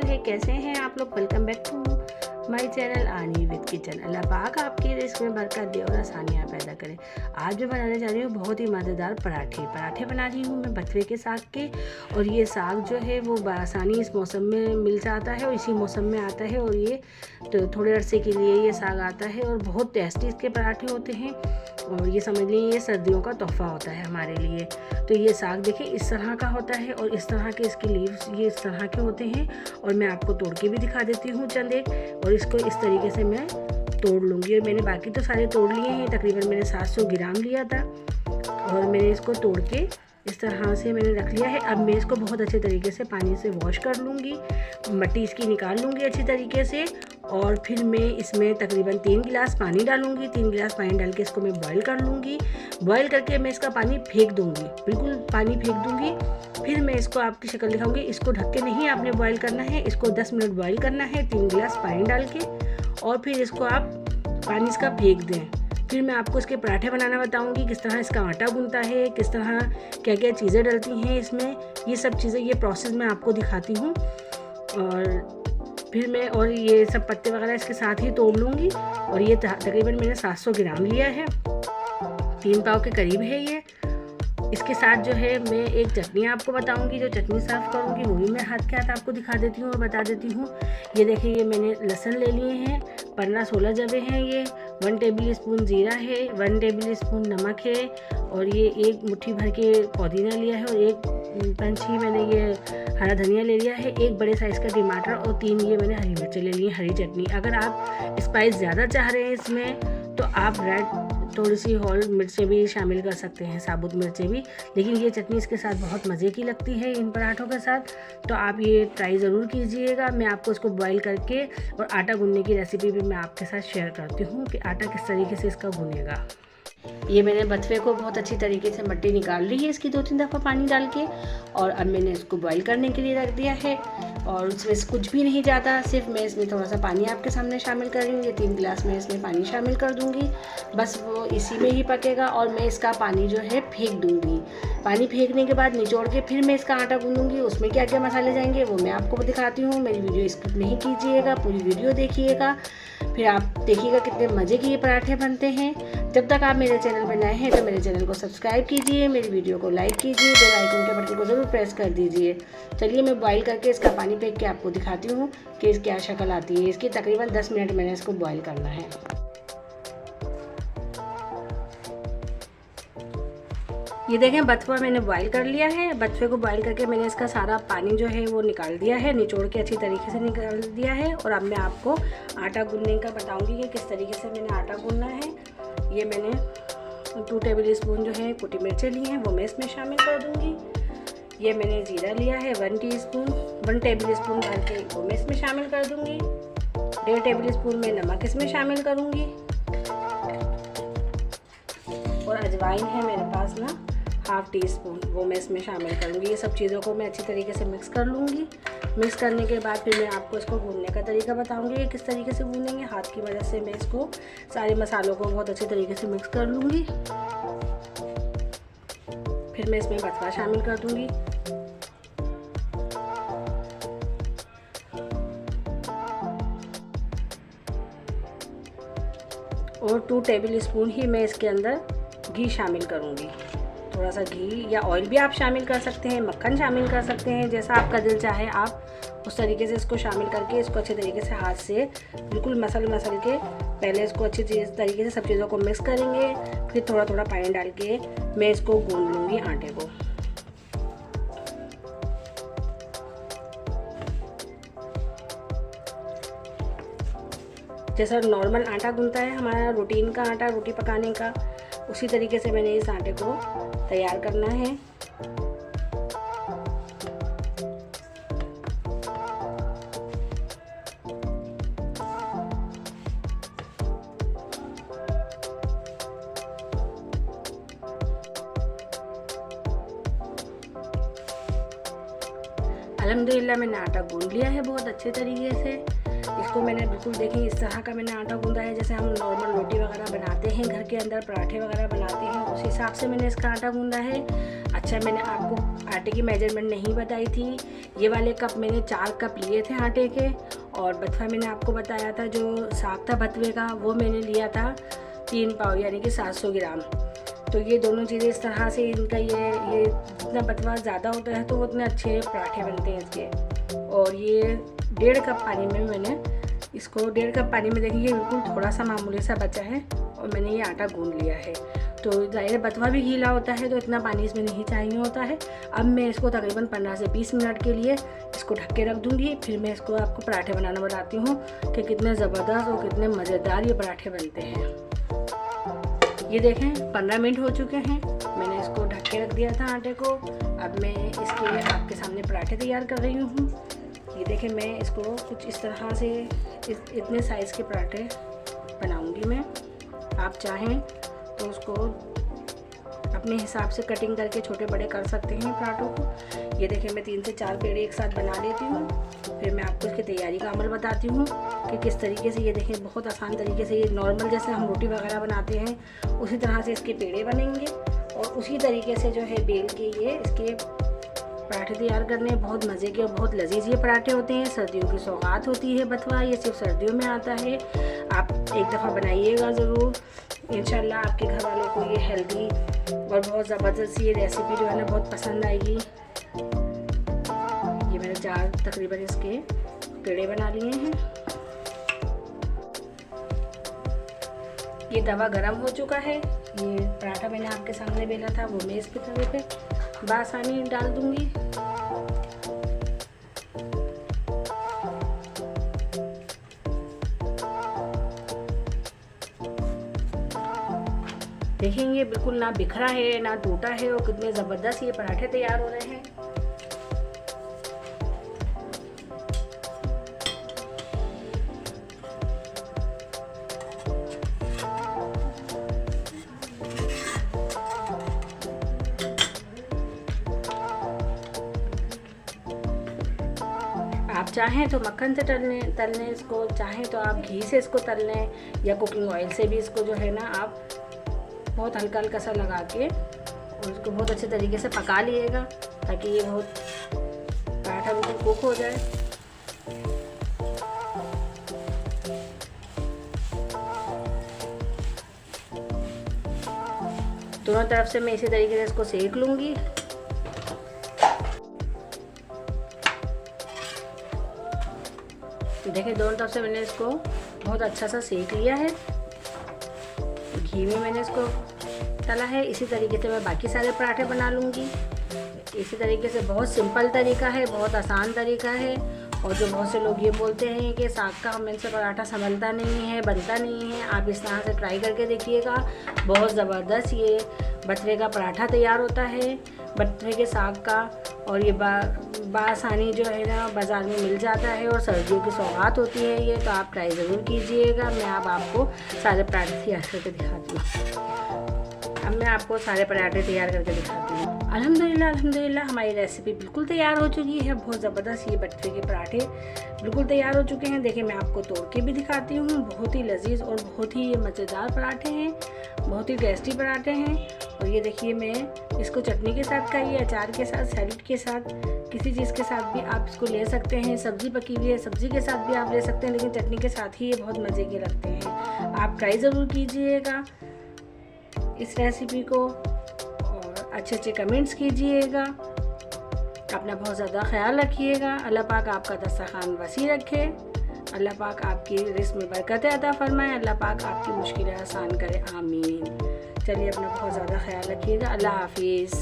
है, कैसे हैं आप लोग। Welcome back to my channel Annie with kitchen. Allah पाक आपकी रिस्क में बरकत दे और आसानियाँ पैदा करे। आज मैं बनाने जा रही हूँ बहुत ही मज़ेदार पराठे बना रही हूँ मैं बथुए के साग के। और ये साग जो है वो बआसानी इस मौसम में मिल जाता है और इसी मौसम में आता है। और ये तो थोड़े अरसे के लिए ये साग आता है और बहुत टेस्टी इसके पराठे होते हैं। और ये समझ लीजिए ये सर्दियों का तोहफा होता है हमारे लिए। तो ये साग देखिए इस तरह का होता है और इस तरह के इसके लीव्स ये इस तरह के होते हैं। और मैं आपको तोड़ के भी दिखा देती हूँ चंद एक। और इसको इस तरीके से मैं तोड़ लूँगी। और मैंने बाकी तो सारे तोड़ लिए हैं, तकरीबन मैंने 700 ग्राम लिया था। और मैंने इसको तोड़ के इस तरह से मैंने रख लिया है। अब मैं इसको बहुत अच्छे तरीके से पानी से वॉश कर लूँगी, मिट्टी इसकी निकाल लूँगी अच्छी तरीके से। और फिर मैं इसमें तकरीबन 3 गिलास पानी डालूँगी। 3 गिलास पानी डाल के इसको मैं बॉईल कर लूँगी। बॉईल करके मैं इसका पानी फेंक दूँगी, बिल्कुल पानी फेंक दूँगी। फिर मैं इसको आपकी शक्ल दिखाऊँगी। इसको ढक के नहीं आपने बॉईल करना है, इसको 10 मिनट बॉईल करना है 3 गिलास पानी डाल के। और फिर इसको आप पानी इसका फेंक दें। फिर मैं आपको इसके पराठे बनाना बताऊंगी, किस तरह इसका आटा गूंथता है, किस तरह क्या क्या चीज़ें डलती हैं इसमें, ये सब चीज़ें ये प्रोसेस मैं आपको दिखाती हूँ। और फिर मैं और ये सब पत्ते वगैरह इसके साथ ही तोड़ लूँगी। और ये तकरीबन मैंने 700 ग्राम लिया है, 3 पाव के करीब है ये। इसके साथ जो है मैं एक चटनी आपको बताऊंगी, जो चटनी सर्व करूंगी वो भी मैं हाथ के हाथ आपको दिखा देती हूँ और बता देती हूँ। ये देखिए ये मैंने लहसुन ले लिए हैं, 15-16 जवे हैं ये। 1 टेबल स्पून जीरा है, 1 टेबल स्पून नमक है। और ये 1 मुट्ठी भर के पुदीना लिया है। और 1 पंच ही मैंने ये हरा धनिया ले लिया है। 1 बड़े साइज़ का टमाटर और 3 ये मैंने हरी मिर्चें ले ली हैं, हरी चटनी। अगर आप स्पाइस ज़्यादा चाह रहे हैं इसमें तो आप रेड थोड़ी सी होल मिर्चें भी शामिल कर सकते हैं, साबुत मिर्चें भी। लेकिन ये चटनी इसके साथ बहुत मज़े की लगती है इन पराठों के साथ, तो आप ये ट्राई ज़रूर कीजिएगा। मैं आपको इसको बॉईल करके और आटा गूंदने की रेसिपी भी मैं आपके साथ शेयर करती हूँ कि आटा किस तरीके से इसका गूनेगा। ये मैंने बथुए को बहुत अच्छी तरीके से मिट्टी निकाल ली है इसकी 2-3 दफ़ा पानी डाल के। और अब मैंने इसको बॉईल करने के लिए रख दिया है। और उसमें कुछ भी नहीं जाता, सिर्फ मैं इसमें थोड़ा सा पानी आपके सामने शामिल कर रही हूँ। ये 3 गिलास में इसमें पानी शामिल कर दूँगी, बस वो इसी में ही पकेगा। और मैं इसका पानी जो है फेंक दूँगी। पानी फेंकने के बाद निचोड़ के फिर मैं इसका आटा गूंदूँगी। उसमें क्या क्या मसाले जाएंगे वो मैं आपको दिखाती हूँ। मेरी वीडियो स्किप नहीं कीजिएगा, पूरी वीडियो देखिएगा, फिर आप देखिएगा कितने मज़े के ये पराठे बनते हैं। जब तक आप मेरे चैनल पर नए हैं तो मेरे चैनल को सब्सक्राइब कीजिए, मेरी वीडियो को लाइक कीजिए, बेल आइकन के बटन को ज़रूर प्रेस कर दीजिए। चलिए मैं बॉईल करके इसका पानी फेंक के आपको दिखाती हूँ कि इसकी क्या शक्ल आती है। इसकी तकरीबन 10 मिनट मैंने इसको बॉईल करना है। ये देखें बथुआ मैंने बॉईल कर लिया है। बथुए को बॉईल करके मैंने इसका सारा पानी जो है वो निकाल दिया है, निचोड़ के अच्छी तरीके से निकाल दिया है। और अब मैं आपको आटा गूंदने का बताऊंगी कि किस तरीके से मैंने आटा गूंदना है। ये मैंने 2 टेबल स्पून जो है कुटी मिर्चें ली हैं वो मैं इसमें शामिल कर दूँगी। ये मैंने जीरा लिया है 1 टेबल स्पून भर के वो मैं इसमें शामिल कर दूँगी। 1.5 टेबल स्पून में नमक इसमें शामिल करूँगी। और अजवाइन है मेरे पास ना 1/2 टीस्पून, वो मैं इसमें शामिल करूँगी। ये सब चीज़ों को मैं अच्छी तरीके से मिक्स कर लूँगी। मिक्स करने के बाद फिर मैं आपको इसको भूनने का तरीका बताऊँगी कि किस तरीके से भूनेंगे। हाथ की मदद से मैं इसको सारे मसालों को बहुत अच्छी तरीके से मिक्स कर लूँगी। फिर मैं इसमें बथुआ शामिल कर दूँगी। और 2 टेबल स्पून ही मैं इसके अंदर घी शामिल करूँगी। थोड़ा सा घी या ऑयल भी आप शामिल कर सकते हैं, मक्खन शामिल कर सकते हैं, जैसा आपका दिल चाहे आप उस तरीके से इसको शामिल करके इसको अच्छे तरीके से हाथ से बिल्कुल मसल के पहले इसको अच्छी तरीके से सब चीज़ों को मिक्स करेंगे। फिर थोड़ा थोड़ा पानी डाल के मैं इसको गूंद लूँगी आटे को। जैसा नॉर्मल आटा गूंथता है हमारा रूटीन का आटा, रोटी पकाने का, उसी तरीके से मैंने इस आटे को तैयार करना है। अल्हम्दुलिल्लाह मैंने आटा गूंद लिया है बहुत अच्छे तरीके से। इसको मैंने बिल्कुल देखें इस तरह का मैंने आटा गूंदा है, जैसे हम नॉर्मल रोटी वगैरह बनाते हैं घर के अंदर, पराठे वगैरह बनाते हैं, उस हिसाब से मैंने इसका आटा गूंदा है। अच्छा, मैंने आपको आटे की मेजरमेंट नहीं बताई थी। ये वाले कप मैंने 4 कप लिए थे आटे के, और बथवा मैंने आपको बताया था जो साग था बथवे का, वो मैंने लिया था 3 पाव यानी कि 700 ग्राम। तो ये दोनों चीज़ें इस तरह से इनका ये जितना बथवा ज़्यादा होता है तो उतने अच्छे पराठे बनते हैं इसके। और ये 1.5 कप पानी में मैंने इसको 1.5 कप पानी में देखिए बिल्कुल थोड़ा सा मामूली सा बचा है, और मैंने ये आटा गूंद लिया है। तो ज़ाहिर बथवा भी गीला होता है तो इतना पानी इसमें नहीं चाहिए होता है। अब मैं इसको तकरीबन 15 से 20 मिनट के लिए इसको ढक के रख दूँगी। फिर मैं इसको आपको पराठे बनाना बताती हूँ कि कितने ज़बरदस्त और कितने मज़ेदार ये पराठे बनते हैं। ये देखें 15 मिनट हो चुके हैं, मैंने इसको ढक के रख दिया था आटे को। अब मैं इसके लिए आपके सामने पराठे तैयार कर रही हूँ। ये देखें मैं इसको कुछ इस तरह से इतने साइज़ के पराठे बनाऊँगी मैं। आप चाहें तो उसको अपने हिसाब से कटिंग करके छोटे बड़े कर सकते हैं पराठों को। ये देखें मैं 3 से 4 पेड़े एक साथ बना लेती हूँ, फिर मैं आपको इसकी तैयारी का अमल बताती हूँ कि किस तरीके से। ये देखें बहुत आसान तरीके से, ये नॉर्मल जैसे हम रोटी वगैरह बनाते हैं उसी तरह से इसके पेड़े बनेंगे, और उसी तरीके से जो है बेल के ये इसके पराठे तैयार करने। बहुत मज़े के और बहुत लजीज ये पराठे होते हैं। सर्दियों की सौगात होती है बथवा, ये सिर्फ सर्दियों में आता है। आप एक दफ़ा बनाइएगा ज़रूर, इंशाल्लाह आपके घर वालों को ये हेल्दी और बहुत ज़बरदस्त ये रेसिपी जो है ना बहुत पसंद आएगी। ये मैंने 4 तकरीबन इसके पेड़े बना लिए हैं। ये तवा गरम हो चुका है। ये पराठा मैंने आपके सामने बेला था वो मैं इस पे तवे पे बासानी डाल दूंगी। देखेंगे बिल्कुल ना बिखरा है ना टूटा है, और कितने ज़बरदस्त ये पराठे तैयार हो रहे हैं। आप चाहें तो मक्खन से तल लें इसको, चाहें तो आप घी से इसको तल लें, या कुकिंग ऑयल से भी इसको जो है ना आप बहुत हल्का हल्का सा लगा के और इसको बहुत अच्छे तरीके से पका लीजिएगा, ताकि ये बहुत पराठा बिल्कुल कुक हो जाए। दोनों तरफ से मैं इसी तरीके से इसको सेक लूँगी। देखिए दोनों तरफ से मैंने इसको बहुत अच्छा सा सेक लिया है। घी में मैंने इसको तला है। इसी तरीके से मैं बाकी सारे पराठे बना लूँगी। इसी तरीके से बहुत सिंपल तरीका है, बहुत आसान तरीका है। और जो बहुत से लोग ये बोलते हैं कि साग का मेरे से पराठा संभलता नहीं है, बनता नहीं है, आप इस तरह से ट्राई करके देखिएगा। बहुत ज़बरदस्त ये बथवे का पराठा तैयार होता है, बथवे के साग का। और ये बासानी जो है ना बाज़ार में मिल जाता है, और सर्दियों की सौगात होती है ये, तो आप ट्राई ज़रूर कीजिएगा। मैं अब आपको सारे पराठे तैयार करके दिखाती हूँ। अब मैं आपको सारे पराठे तैयार करके दिखाती हूँ। अल्हम्दुलिल्लाह हमारी रेसिपी बिल्कुल तैयार हो चुकी है। बहुत ज़बरदस्त ये बथवे के पराठे बिल्कुल तैयार हो चुके हैं। देखिए मैं आपको तोड़ के भी दिखाती हूँ। बहुत ही लजीज और बहुत ही मज़ेदार पराठे हैं, बहुत ही टेस्टी पराठे हैं। और ये देखिए मैं इसको चटनी के साथ खाइए, अचार के साथ, सैलेड के साथ, किसी चीज़ के साथ भी आप इसको ले सकते हैं। सब्ज़ी पकी हुई है, सब्ज़ी के साथ भी आप ले सकते हैं, लेकिन चटनी के साथ ही ये बहुत मज़े के लगते हैं। आप ट्राई ज़रूर कीजिएगा इस रेसिपी को, और अच्छे अच्छे कमेंट्स कीजिएगा। अपना बहुत ज़्यादा ख्याल रखिएगा। अल्लाह पाक आपका दस्तरखान वसी रखे। अल्लाह पाक आपकी रिज़्क़ में बरकत अता फरमाए। अल्लाह पाक आपकी मुश्किलें आसान करे, आमीन। चलिए अपना बहुत ज़्यादा ख्याल रखिएगा। अल्लाह हाफिज़।